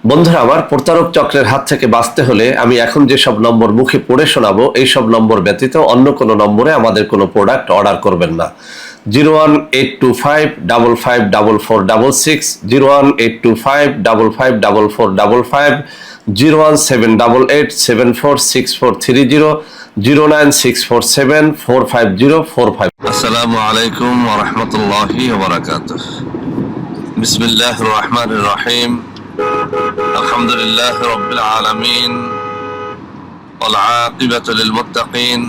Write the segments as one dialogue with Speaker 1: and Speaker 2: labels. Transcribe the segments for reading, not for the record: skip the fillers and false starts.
Speaker 1: বন্ধুরা আমার, প্রতারক চক্রের হাত থেকে বাঁচতে হলে আমি এখন যেসব নম্বর মুখে পড়ে শোনাবো এই সব নম্বর ব্যতীত অন্য কোনো নম্বরে আমাদের কোনো প্রোডাক্ট অর্ডার করবেন না। 01825554466, 01825554455, 01788746430, 09647450450। আসসালামু আলাইকুম ওয়া রাহমাতুল্লাহি ওয়া বারাকাতুহু। বিসমিল্লাহির রহমানির রহিম। আলহামদুলিল্লাহ রাব্বিল আলামিন ওয়াল আকিবাতু লিল মুত্তাকিন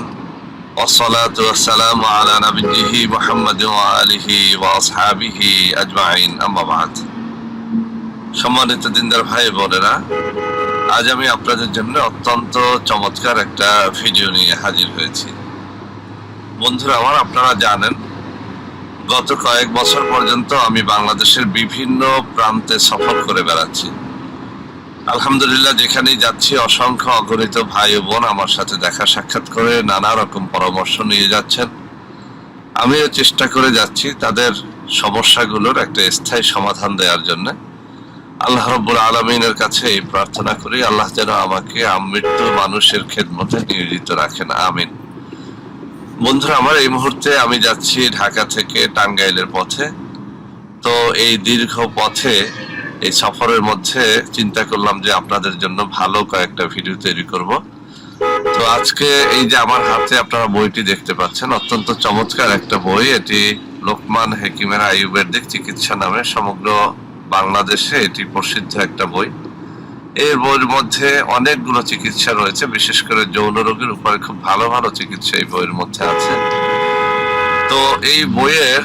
Speaker 1: ওয়াসসালাতু ওয়াসসালামু আলা নাবিয়্যিহি মুহাম্মাদিন ওয়া আলিহি ওয়া আসহাবিহি আজমাইন, আম্মা বা'দ। সম্মানিত দিনদার ভাই বোনেরা, আজ আমি আপনাদের জন্য অত্যন্ত চমৎকার একটা ভিডিও নিয়ে হাজির হয়েছি। বন্ধুরা আমার, আপনারা জানেন গত কয়েক বছর পর্যন্ত আমি বাংলাদেশের বিভিন্ন প্রান্তে সফর করে বেড়াচ্ছি। আলহামদুলিল্লাহ, যেখানেই যাচ্ছি অসংখ্য অগণিত ভাই ও বোন আমার সাথে দেখা সাক্ষাৎ করে নানা রকম পরামর্শ নিয়ে যাচ্ছেন। আমিও চেষ্টা করে যাচ্ছি তাদের সমস্যাগুলোর একটা স্থায়ী সমাধান দেওয়ার জন্য। আল্লাহ রাব্বুল আলামিনের কাছে এই প্রার্থনা করি, আল্লাহ যেন আমাকে আমৃত্যু মানুষের খেদমতে নিয়োজিত রাখেন, আমিন। বন্ধুরা আমার, এই মুহূর্তে আমি যাচ্ছি ঢাকা থেকে টাঙ্গাইলের পথে। তো এই দীর্ঘ পথে এই সফরের মধ্যে চিন্তা করলাম যে আপনাদের জন্য ভালো কয়েকটা ভিডিও তৈরি করব। তো আজকে এই যে আমার হাতে আপনারা বইটি দেখতে পাচ্ছেন, অত্যন্ত চমৎকার একটা বই। এটি লোকমান হেকিমের আয়ুর্বেদিক চিকিৎসা নামে সমগ্র বাংলাদেশে এটি প্রসিদ্ধ একটা বই। এই বইয়ের মধ্যে অনেকগুলো চিকিৎসা রয়েছে, বিশেষ করে যৌন রোগের উপরে খুব ভালো ভালো চিকিৎসা এই বইয়ের মধ্যে আছে। তো এই বইয়ের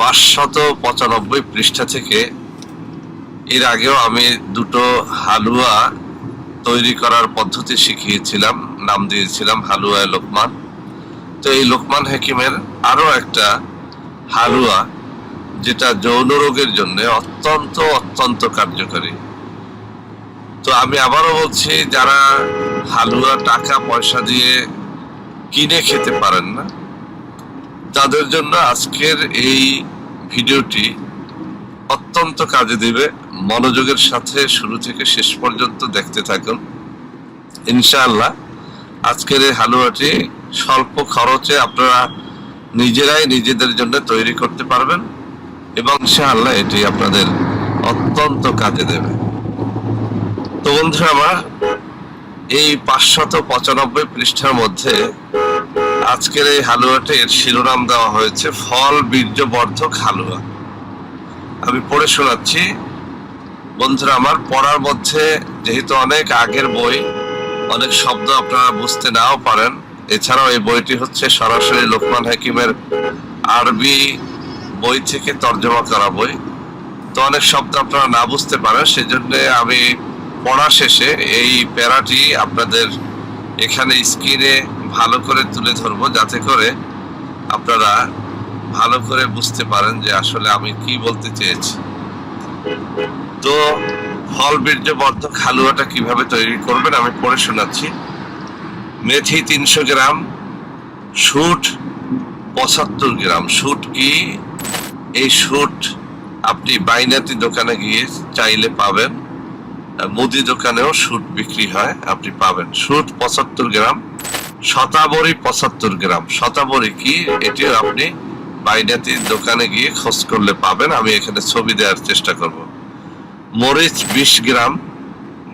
Speaker 1: 595 পৃষ্ঠা থেকে এর আগেও আমি দুটো হালুয়া তৈরি করার পদ্ধতি শিখিয়েছিলাম, নাম দিয়েছিলাম হালুয়া লোকমান। তো এই লোকমান হেকিমের আরো একটা হালুয়া, যেটা যৌন রোগের জন্য অত্যন্ত অত্যন্ত কার্যকরী। তো আমি আবারও বলছি, যারা হালুয়া টাকা পয়সা দিয়ে কিনে খেতে পারেন না, তাদের জন্য আজকের এই ভিডিওটি অত্যন্ত কাজে দিবে। মনোযোগের সাথে শুরু থেকে শেষ পর্যন্ত দেখতে থাকুন। ইনশাআল্লাহ আজকের এই হালুয়াটি স্বল্প খরচে আপনারা নিজেরাই নিজেদের জন্য তৈরি করতে পারবেন এবং ইনশাআল্লাহ এটি আপনাদের অত্যন্ত কাজে দেবে। তো বন্ধুরা আমার, এই 595 পৃষ্ঠার মধ্যে আজকের এই হালুয়াটির শিরোনাম দেওয়া হয়েছে ফল বীর্যবর্ধক হালুয়া। আমি পড়ে শোনাচ্ছি। বন্ধুরা আমার, পড়ার মধ্যে যেহেতু অনেক আগের বই, অনেক শব্দ আপনারা বুঝতে নাও পারেন। এছাড়াও এই বইটি হচ্ছে সরাসরি লোকমান হাকিমের আরবি বই থেকে তর্জমা করা বই। তো অনেক শব্দ আপনারা না বুঝতে পারেন, সেজন্য আমি পড়া শেষে এই প্যারাটি আপনাদের এখানে স্ক্রিনে ভালো করে তুলে ধরবো, যাতে করে আপনারা ভালো করে বুঝতে পারেন যে আসলে আমি কি বলতে চেয়েছি। তো ফল বীর্যবর্ধক হালুয়াটা কিভাবে তৈরি করবেন আমি পড়ে শোনাচ্ছি। মেথি 300 গ্রাম, শুট 75 গ্রাম। শুট কি? এই শুট আপনি বাইনাতি দোকানে গিয়ে চাইলে পাবেন, মুদি দোকানেও শুট বিক্রি হয়, আপনি পাবেন। শুট 75 গ্রাম। শতাবরী 75 গ্রাম। শতাবরী কি? এটিও আপনি বাইনাতি দোকানে গিয়ে খোঁজ করলে পাবেন, আমি এখানে ছবি দেওয়ার চেষ্টা করব। মরিচ 20 গ্রাম।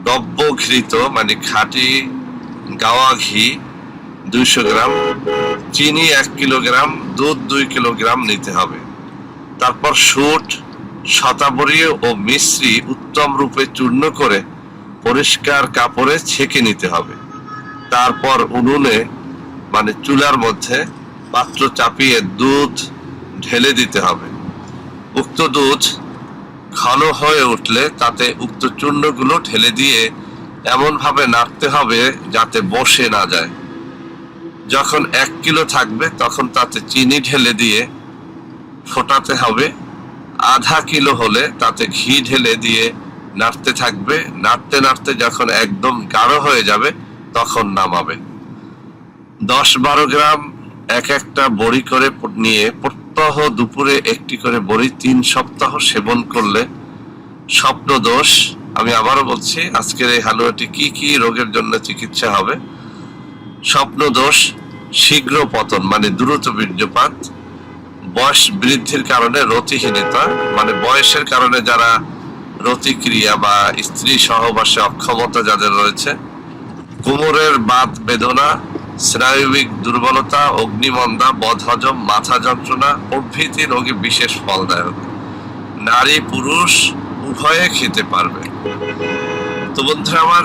Speaker 1: গব্য ঘৃত মানে খাঁটি গাওয়া ঘি 200 গ্রাম। চিনি 1 কিলোগ্রাম। দুধ 2 কিলোগ্রাম নিতে হবে। তারপর শুট, শতাবরী ও মিশ্রি উত্তম রূপে চূর্ণ করে পরিষ্কার কাপড়ে ছেঁকে নিতে হবে। তারপর উনুনে মানে চুলার মধ্যে পাত্র চাপিয়ে দুধ ঢেলে দিতে হবে। উক্ত দুধ ঘন হয়ে উঠলে তাতে উক্ত চূর্ণগুলো ঢেলে দিয়ে এমন ভাবে নাড়তে হবে যাতে বসে না যায়। যখন 1 কিলো থাকবে তখন তাতে চিনি ঢেলে দিয়ে ফোটাতে হবে। আধা কিলো হলে তাতে ঘি ঢেলে দিয়ে নাড়তে থাকবে। নাড়তে নাড়তে যখন একদম গাঢ় হয়ে যাবে তখন নামাবে। 10-12 গ্রাম এক একটা বড়ি করে নিয়ে প্রত্যহ দুপুরে একটি করে বড়ি 3 সপ্তাহ সেবন করলে স্বপ্ন দোষ। আমি আবারও বলছি, আজকের এই হালুয়াটি কি কি রোগের জন্য চিকিৎসা হবে। স্বপ্ন দোষ, শীঘ্র পতন মানে দ্রুত বীর্যপাত, বয়স বৃদ্ধির কারণে রতিহীনতা মানে বয়সের কারণে যারা রতিক্রিয়া বা স্ত্রী সহবাসে অক্ষমতা যাদের রয়েছে, কোমরের বাত বেদনা, স্নায়বিক দুর্বলতা, অগ্নিমন্দা, বদহজম, মাথা যন্ত্রণা প্রভৃতি রোগে বিশেষ ফলদায়ক। নারী পুরুষ উভয়ে খেতে পারবে। তো বন্ধুরা আমার,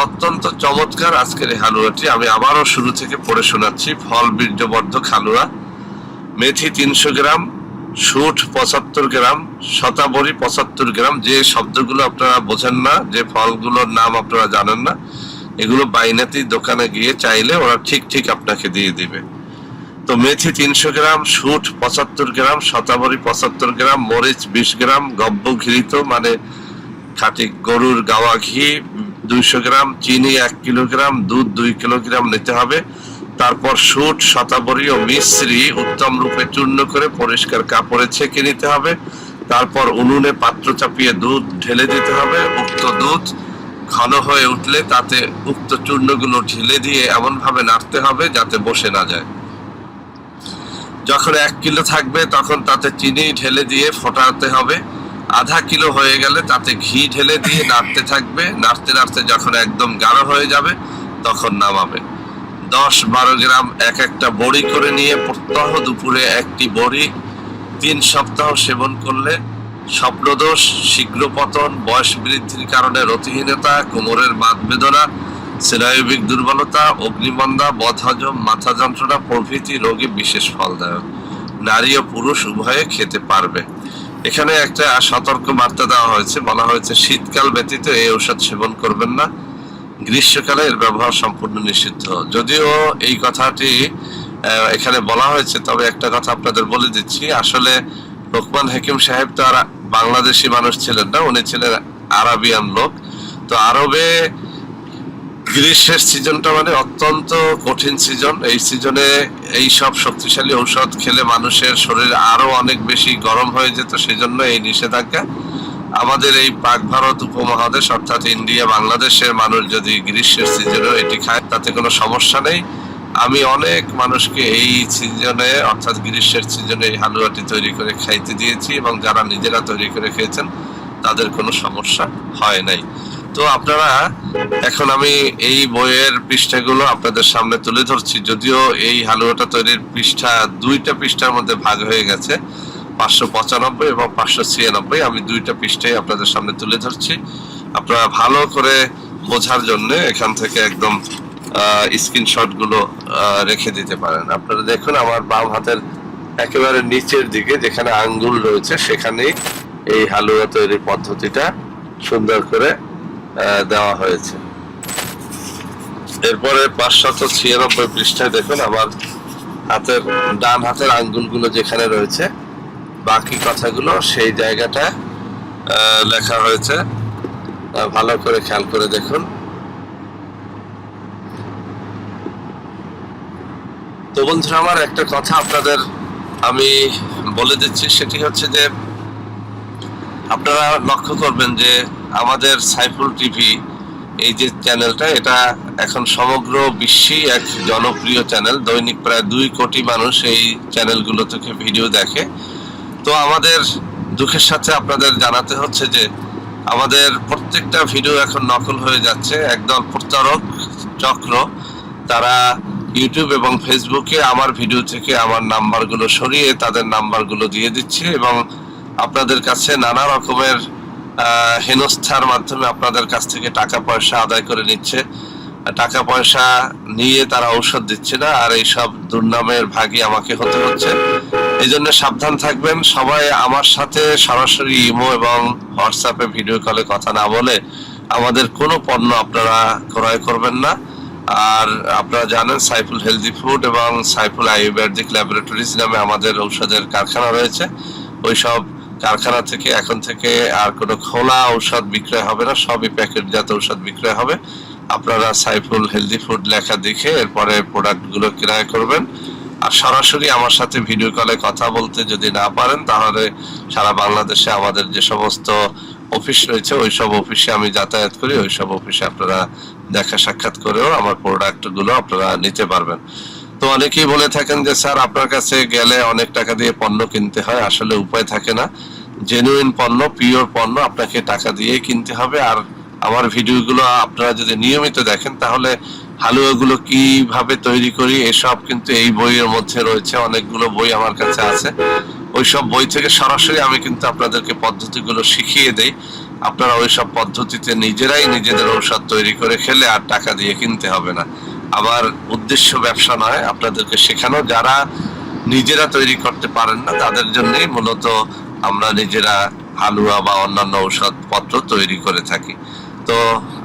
Speaker 1: অত্যন্ত চমৎকার আজকের এই হালুয়াটি। আমি আবারও শুরু থেকে পড়ে শোনাচ্ছি। ফল বীর্যবর্ধক হালুয়া: মেথি 300 গ্রাম, সুট 75 গ্রাম, শতাবরী 75 গ্রাম। যে শব্দগুলো আপনারা বোঝেন না, যে ফলগুলোর নাম আপনারা জানেন না, এগুলো বাইনাতি দোকানে গিয়ে চাইলে ওরা ঠিক ঠিক আপনাকে দিয়ে দিবে। তো মেথি 300 গ্রাম, সুট 75 গ্রাম, শতাবরী 75 গ্রাম, মরিচ 20 গ্রাম, গব্য ঘৃত মানে খাঁটি গরুর গাওয়া ঘি 200 গ্রাম, চিনি 1 কিলোগ্রাম, দুধ 2 কিলোগ্রাম নিতে হবে। তারপর সুট, শতাবরী ও মিশ্রি উত্তম রূপে চূর্ণ করে পরিষ্কার কাপড়ে ছেঁকে নিতে হবে। তারপর উনুনে পাত্র চাপিয়ে দুধ ঢেলে দিতে হবে। উক্ত দুধ ঘন হয়ে উঠলে তাতে উক্ত চূর্ণগুলো ঢেলে দিয়ে এমন ভাবে নাড়তে হবে যাতে বসে না যায়। যখন 1 কিলো থাকবে তখন তাতে চিনি ঢেলে দিয়ে ফোটাতে হবে। আধা কিলো হয়ে গেলে তাতে ঘি ঢেলে দিয়ে নাড়তে থাকবে। নাড়তে নাড়তে যখন একদম গাঢ় হয়ে যাবে তখন নামাবে। 10-12 গ্রাম এক একটা বড়ি করে নিয়ে প্রত্যহ দুপুরে একটি বড়ি 3 সপ্তাহ সেবন করলে স্বপ্নদোষ, শীঘ্র পতন, বয়স বৃদ্ধির কারণে রতিহীনতা, কোমরের বাত বেদনা, স্নায়বিক দুর্বলতা, অগ্নিমন্দা, বদহজম, মাথা যন্ত্রণা প্রভৃতি রোগে বিশেষ ফলদায়ক। নারী ও পুরুষ উভয়ে খেতে পারবে। এখানে একটা সতর্ক বার্তা দেওয়া হয়েছে, বলা হয়েছে শীতকাল ব্যতীত এই ঔষধ সেবন করবেন না, গ্রীষ্মকালে এর ব্যবহার সম্পূর্ণ নিষিদ্ধ। যদিও এই কথাটি এখানে বলা হয়েছে, তবে একটা কথা আপনাদের বলে দিচ্ছি। আসলে লোকমান হাকিম সাহেব তো আর বাংলাদেশি মানুষ ছিলেন না, উনি ছিলেন আরাবিয়ান লোক। তো আরবে গ্রীষ্মের সিজনটা মানে অত্যন্ত কঠিন সিজন। এই সিজনে এই সব শক্তিশালী ঔষধ খেলে মানুষের শরীর আরো অনেক বেশি গরম হয়ে যেত। সেজন্য এই নিষেধাজ্ঞা। আমাদের এই পাক ভারত উপমহাদেশ অর্থাৎ ইন্ডিয়া, বাংলাদেশের মানুষ যদি গ্রীষ্মের সিজনে এটি খায় তাতে কোনো সমস্যা নেই। আমি অনেক মানুষকে এই সিজনে অর্থাৎ গ্রীষ্মের সিজনে এই হালুয়াটি তৈরি করে খাইতে দিয়েছি এবং যারা নিজেরা তৈরি করে খেয়েছেন তাদের কোনো সমস্যা হয় নাই। তো আপনারা এখন আমি এই বইয়ের পৃষ্ঠাগুলো আপনাদের সামনে তুলে ধরছি। যদিও এই হালুয়াটা তৈরির পৃষ্ঠা 2টা পৃষ্ঠার মধ্যে ভাগ হয়ে গেছে, 595 এবং 596। আমি 2টা পৃষ্ঠাই আপনাদের সামনে তুলে ধরছি। আপনারা ভালো করে বোঝার জন্য এখান থেকে একদম স্ক্রিনশট গুলো রেখে দিতে পারেন। আপনারা দেখুন আমার বাম হাতের একেবারে নিচের দিকে যেখানে আঙ্গুল রয়েছে সেখানেই এই হালুয়া তৈরির পদ্ধতিটা সুন্দর করে দেওয়া হয়েছে। এরপরে 596 পৃষ্ঠায় দেখুন আমার হাতের ডান হাতের আঙ্গুলগুলো যেখানে রয়েছে বাকি কথাগুলো সেই জায়গাটা লেখা হয়েছে। ভালো করে খেয়াল করে দেখুন। তো বন্ধুরা আমার, একটা কথা আপনাদের আমি বলে দিচ্ছি, সেটি হচ্ছে যে আপনারা লক্ষ্য করবেন যে আমাদের সাইফুল টিভি এই যে চ্যানেলটা, এটা এখন সমগ্র বিশ্বেই এক জনপ্রিয় চ্যানেল। দৈনিক প্রায় 2 কোটি মানুষ এই চ্যানেলগুলো থেকে ভিডিও দেখে। তো আমাদের দুঃখের সাথে আপনাদের জানাতে হচ্ছে যে আমাদের প্রত্যেকটা ভিডিও এখন নকল হয়ে যাচ্ছে। একদল প্রতারক চক্র তারা ইউটিউব এবং ফেসবুকে আমার ভিডিও থেকে আমার নাম্বারগুলো সরিয়ে তাদের নাম্বারগুলো দিয়ে দিচ্ছে এবং আপনাদের কাছে নানা রকমের হেনস্থার মাধ্যমে আপনাদের কাছ থেকে টাকা পয়সা আদায় করে নিচ্ছে। টাকা পয়সা নিয়ে তারা ঔষধ দিচ্ছে না, আর এইসব দুর্নামের ভাগী আমাকে হতে হচ্ছে। এই জন্য সাবধান থাকবেন। সবাই আমার সাথে সরাসরি ইমো এবং হোয়াটসঅ্যাপে ভিডিও কলে কথা না বলে আমাদের কোনো পণ্য আপনারা ক্রয় করবেন না। আর আপনারা জানেন সাইফুল হেলদি ফুড এবং সাইফুল আয়ুর্বেদিক ল্যাবরেটরিজ নামে আমাদের ঔষধের কারখানা রয়েছে। ওইসব কারখানা থেকে এখন থেকে আর কোনো খোলা ঔষধ বিক্রয় হবে না, সবই প্যাকেটজাত ঔষধ বিক্রয় হবে। আপনারা সাইফুল হেলদি ফুড লেখা দেখে এরপরে প্রোডাক্টগুলো ক্রয় করবেন। আর সরাসরি আমার সাথে ভিডিও কলে কথা বলতে যদি না পারেন তাহলে সারা বাংলাদেশে আমাদের যে সমস্ত অফিস রয়েছে, ওইসব অফিসে আমি যাতায়াত করি, ওইসব অফিসে আপনারা দেখা সাক্ষাৎ করেও আমার প্রোডাক্ট গুলো আপনারা নিতে পারবেন। তো অনেকেই বলে থাকেন যে স্যার আপনার কাছে গেলে অনেক টাকা দিয়ে পণ্য কিনতে হয়, আসলে উপায় থাকে না। জেনুইন পণ্য, পিওর পণ্য আপনাকে টাকা দিয়ে কিনতে হবে। আর আমার ভিডিওগুলো আপনারা যদি নিয়মিত দেখেন তাহলে হালুয়াগুলো কিভাবে তৈরি করি এসব কিন্তু এই বইয়ের মধ্যে রয়েছে, অনেকগুলো বই আমার কাছে আছে। ওইসব বই থেকে সরাসরি আমি কিন্তু আপনাদেরকে পদ্ধতিগুলো শিখিয়ে দেই। আপনারা ওইসব পদ্ধতিতে নিজেরাই নিজেদের ঔষধ তৈরি করে খেলে আর টাকা দিয়ে কিনতে হবে না। আমার উদ্দেশ্য ব্যবসা নয়, আপনাদেরকে শেখানো। যারা নিজেরা তৈরি করতে পারেন না তাদের জন্যই মূলত আমরা নিজেরা হালুয়া বা অন্যান্য ঔষধপত্র তৈরি করে থাকি। তো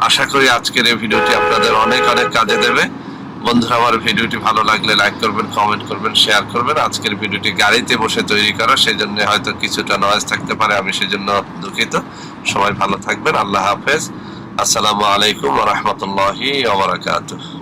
Speaker 1: আশা করি আজকের এই ভিডিওটি আপনাদের অনেক অনেক কাজে দেবে। বন্ধুরা, আমার ভিডিওটি ভালো লাগলে লাইক করবেন, কমেন্ট করবেন, শেয়ার করবেন। আজকের ভিডিওটি গাড়িতে বসে তৈরি করা, সেজন্য হয়তো কিছুটা নয়েজ থাকতে পারে, আমি সেজন্য দুঃখিত। সবাই ভালো থাকবেন। আল্লাহ হাফেজ। আসসালামু আলাইকুম ওয়া রাহমাতুল্লাহি ওয়া বারাকাতুহু।